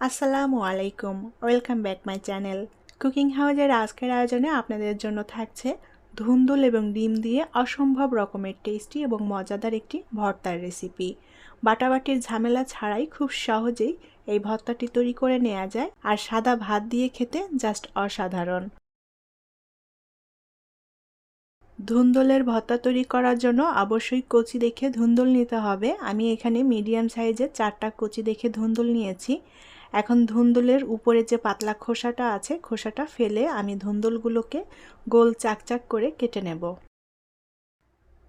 আসসালামু আলাইকুম, welcome back my channel. Cooking হাউজের আজকের আয়োজনে আপনাদের জন্য থাকছে ধুন্দুল এবং ডিম দিয়ে অসম্ভব রকমের টেস্টি এবং মজাদার একটি ভর্তার রেসিপি। বাটাবাটির ঝামেলা ছাড়াই খুব সহজেই এই ভর্তাটি তৈরি করে নেওয়া যায়, আর সাদা ভাত দিয়ে খেতে জাস্ট অসাধারণ। ধুন্দুলের ভর্তা তৈরি করার জন্য অবশ্যই কচি দেখে ধুন্দুল নিতে হবে। আমি এখানে মিডিয়াম সাইজের 4টা কচি দেখে ধুন্দুল নিয়েছি। এখন ধুন্দুলের উপরে যে পাতলা খোসাটা আছে, খোসাটা ফেলে আমি ধুন্দুলগুলোকে গোল চাকচাক করে কেটে নেব।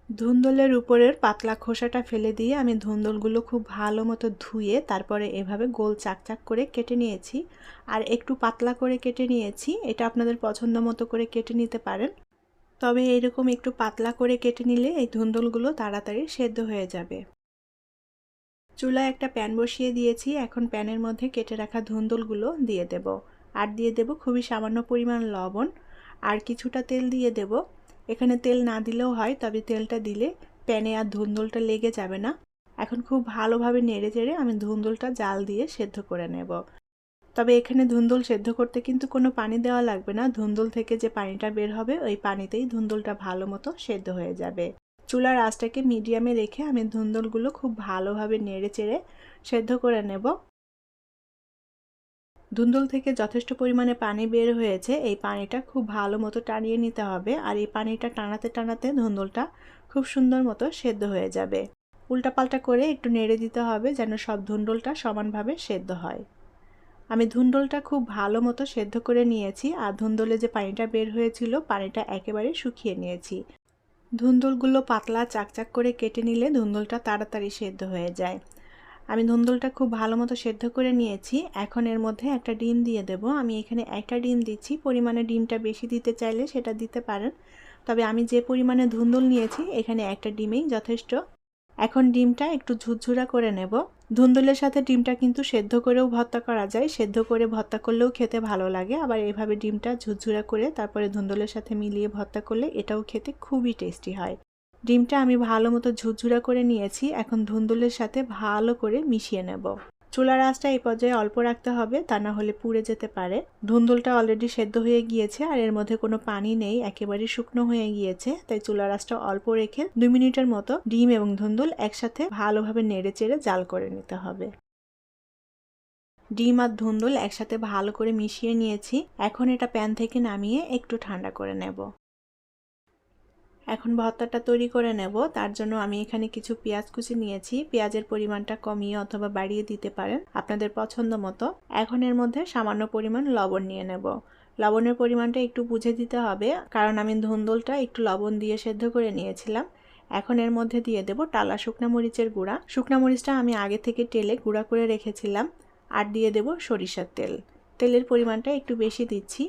ধুন্দুলের উপরের পাতলা খোসাটা ফেলে দিয়ে আমি ধুন্দুলগুলো খুব ভালো মতো ধুয়ে তারপরে এভাবে গোল চাকচাক করে কেটে নিয়েছি। আর একটু পাতলা করে কেটে নিয়েছি, এটা আপনাদের পছন্দ মতো করে কেটে নিতে পারেন। তবে এরকম একটু পাতলা করে কেটে নিলে এই ধুন্দুলগুলো তাড়াতাড়ি সেদ্ধ হয়ে যাবে। চুলায় একটা প্যান বসিয়ে দিয়েছি। এখন প্যানের মধ্যে কেটে রাখা ধুন্দুলগুলো দিয়ে দেব, আর দিয়ে দেব খুবই সামান্য পরিমাণ লবণ, আর কিছুটা তেল দিয়ে দেব। এখানে তেল না দিলেও হয়, তবে তেলটা দিলে প্যানে আর ধুন্দুলটা লেগে যাবে না। এখন খুব ভালোভাবে নেড়ে চেড়ে আমি ধুন্দুলটা জাল দিয়ে সেদ্ধ করে নেব। তবে এখানে ধুন্দুল সেদ্ধ করতে কিন্তু কোনো পানি দেওয়া লাগবে না। ধুন্দুল থেকে যে পানিটা বের হবে ওই পানিতেই ধুন্দুলটা ভালো মতো সেদ্ধ হয়ে যাবে। চুলার আঁচটাকে মিডিয়ামে রেখে আমি ধুন্দুলগুলো খুব ভালোভাবে নেড়ে চেড়ে সেদ্ধ করে নেব। ধুন্দুল থেকে যথেষ্ট পরিমাণে পানি বের হয়েছে, এই পানিটা খুব ভালো মতো টানিয়ে নিতে হবে। আর এই পানিটা টানাতে টানাতে ধুন্দুলটা খুব সুন্দর মতো সেদ্ধ হয়ে যাবে। উল্টাপাল্টা করে একটু নেড়ে দিতে হবে যেন সব ধুন্দুলটা সমানভাবে সেদ্ধ হয়। আমি ধুন্দুলটা খুব ভালো মতো সেদ্ধ করে নিয়েছি, আর ধুন্দুলে যে পানিটা বের হয়েছিল পানিটা একেবারে শুকিয়ে নিয়েছি। ধুন্দুলগুলো পাতলা চাকচাক করে কেটে নিলে ধুন্দুলটা তাড়াতাড়ি সেদ্ধ হয়ে যায়। আমি ধুন্দুলটা খুব ভালো মতো সেদ্ধ করে নিয়েছি। এখন এর মধ্যে একটা ডিম দিয়ে দেব। আমি এখানে একটা ডিম দিচ্ছি, পরিমাণে ডিমটা বেশি দিতে চাইলে সেটা দিতে পারেন। তবে আমি যে পরিমাণে ধুন্দুল নিয়েছি এখানে একটা ডিমেই যথেষ্ট। এখন ডিমটা একটু ঝুরঝুরা করে নেব। ধুন্দুলের সাথে ডিমটা কিন্তু সেদ্ধ করেও ভর্তা করা যায়, সেদ্ধ করে ভর্তা করলেও খেতে ভালো লাগে। আবার এভাবে ডিমটা ঝুরঝুরা করে তারপরে ধুন্দুলের সাথে মিলিয়ে ভর্তা করলে এটাও খেতে খুবই টেস্টি হয়। ডিমটা আমি ভালো মতো ঝুরঝুরা করে নিয়েছি। এখন ধুন্দুলের সাথে ভালো করে মিশিয়ে নেব। চুলার আঁচটা এই পর্যায়ে অল্প রাখতে হবে, তা না হলে পুড়ে যেতে পারে। ধুন্দুলটা অলরেডি সেদ্ধ হয়ে গিয়েছে, আর এর মধ্যে কোনো পানি নেই, একেবারে শুকনো হয়ে গিয়েছে। তাই চুলার আঁচটা অল্প রেখে 2 মিনিটের মতো ডিম এবং ধুন্দুল একসাথে ভালোভাবে নেড়ে চেড়ে জাল করে নিতে হবে। ডিম আর ধুন্দুল একসাথে ভালো করে মিশিয়ে নিয়েছি। এখন এটা প্যান থেকে নামিয়ে একটু ঠান্ডা করে নেব। এখন ভর্তাটা তৈরি করে নেব। তার জন্য আমি এখানে কিছু পেঁয়াজ কুচি নিয়েছি। পেঁয়াজের পরিমাণটা কমিয়ে অথবা বাড়িয়ে দিতে পারেন আপনাদের পছন্দ মতো। এখন এর মধ্যে সামান্য পরিমাণ লবণ নিয়ে নেব। লবণের পরিমাণটা একটু বুঝে দিতে হবে, কারণ আমি ধুন্দুলটা একটু লবণ দিয়ে সেদ্ধ করে নিয়েছিলাম। এখন এর মধ্যে দিয়ে দেব টালা শুকনা মরিচের গুঁড়া। শুকনা মরিচটা আমি আগে থেকে তেলে গুঁড়া করে রেখেছিলাম। আর দিয়ে দেব সরিষার তেল। তেলের পরিমাণটা একটু বেশি দিচ্ছি।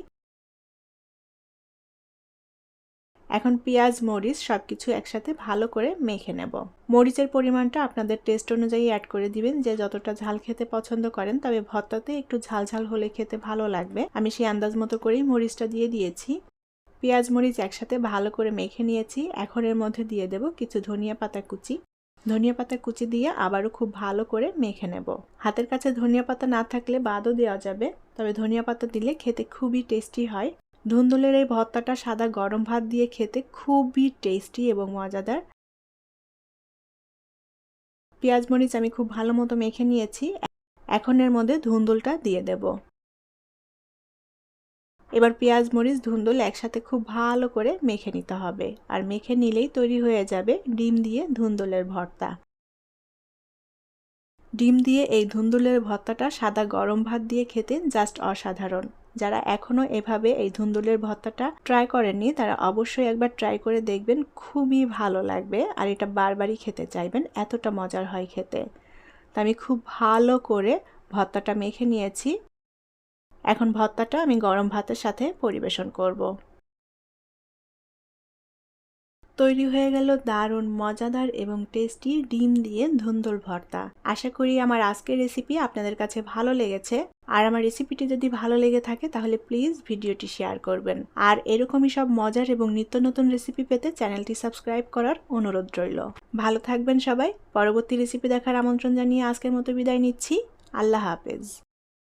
এখন পেঁয়াজ মরিচ সবকিছু একসাথে ভালো করে মেখে নেব। মরিচের পরিমাণটা আপনাদের টেস্ট অনুযায়ী অ্যাড করে দিবেন, যে যতটা ঝাল খেতে পছন্দ করেন। তবে ভর্তাতে একটু ঝাল ঝাল হলে খেতে ভালো লাগবে। আমি সেই আন্দাজ মতো করেই মরিচটা দিয়ে দিয়েছি। পেঁয়াজ মরিচ একসাথে ভালো করে মেখে নিয়েছি। এখন এর মধ্যে দিয়ে দেব কিছু ধনিয়া পাতা কুচি। ধনিয়া পাতা কুচি দিয়ে আবারও খুব ভালো করে মেখে নেব। হাতের কাছে ধনিয়া পাতা না থাকলে বাদও দেওয়া যাবে, তবে ধনিয়া পাতা দিলে খেতে খুবই টেস্টি হয়। ধুন্দুলের এই ভর্তাটা সাদা গরম ভাত দিয়ে খেতে খুবই টেস্টি এবং মজাদার। পেঁয়াজ মরিচ আমি খুব ভালো মতো মেখে নিয়েছি। এখন এর মধ্যে ধুন্দুলটা দিয়ে দেব। এবার পেঁয়াজ মরিচ ধুন্দুল একসাথে খুব ভালো করে মেখে নিতে হবে, আর মেখে নিলেই তৈরি হয়ে যাবে ডিম দিয়ে ধুন্দুলের ভর্তা। ডিম দিয়ে এই ধুন্দুলের ভর্তাটা সাদা গরম ভাত দিয়ে খেতে জাস্ট অসাধারণ। যারা এখনও এভাবে এই ধুন্দুলের ভর্তাটা ট্রাই করেননি তারা অবশ্যই একবার ট্রাই করে দেখবেন, খুবই ভালো লাগবে। আর এটা বারবারই খেতে চাইবেন, এতটা মজার হয় খেতে। তা আমি খুব ভালো করে ভর্তাটা মেখে নিয়েছি। এখন ভর্তাটা আমি গরম ভাতের সাথে পরিবেশন করব। তৈরি হয়ে গেল দারুণ মজাদার এবং টেস্টি ডিম দিয়ে ধুন্দুল ভর্তা। আশা করি আমার আজকের রেসিপি আপনাদের কাছে ভালো লেগেছে। আর আমার রেসিপিটি যদি ভালো লেগে থাকে তাহলে প্লিজ ভিডিওটি শেয়ার করবেন। আর এরকমই সব মজার এবং নিত্য নতুন রেসিপি পেতে চ্যানেলটি সাবস্ক্রাইব করার অনুরোধ রইল। ভালো থাকবেন সবাই। পরবর্তী রেসিপি দেখার আমন্ত্রণ জানিয়ে আজকের মতো বিদায় নিচ্ছি। আল্লাহ হাফেজ।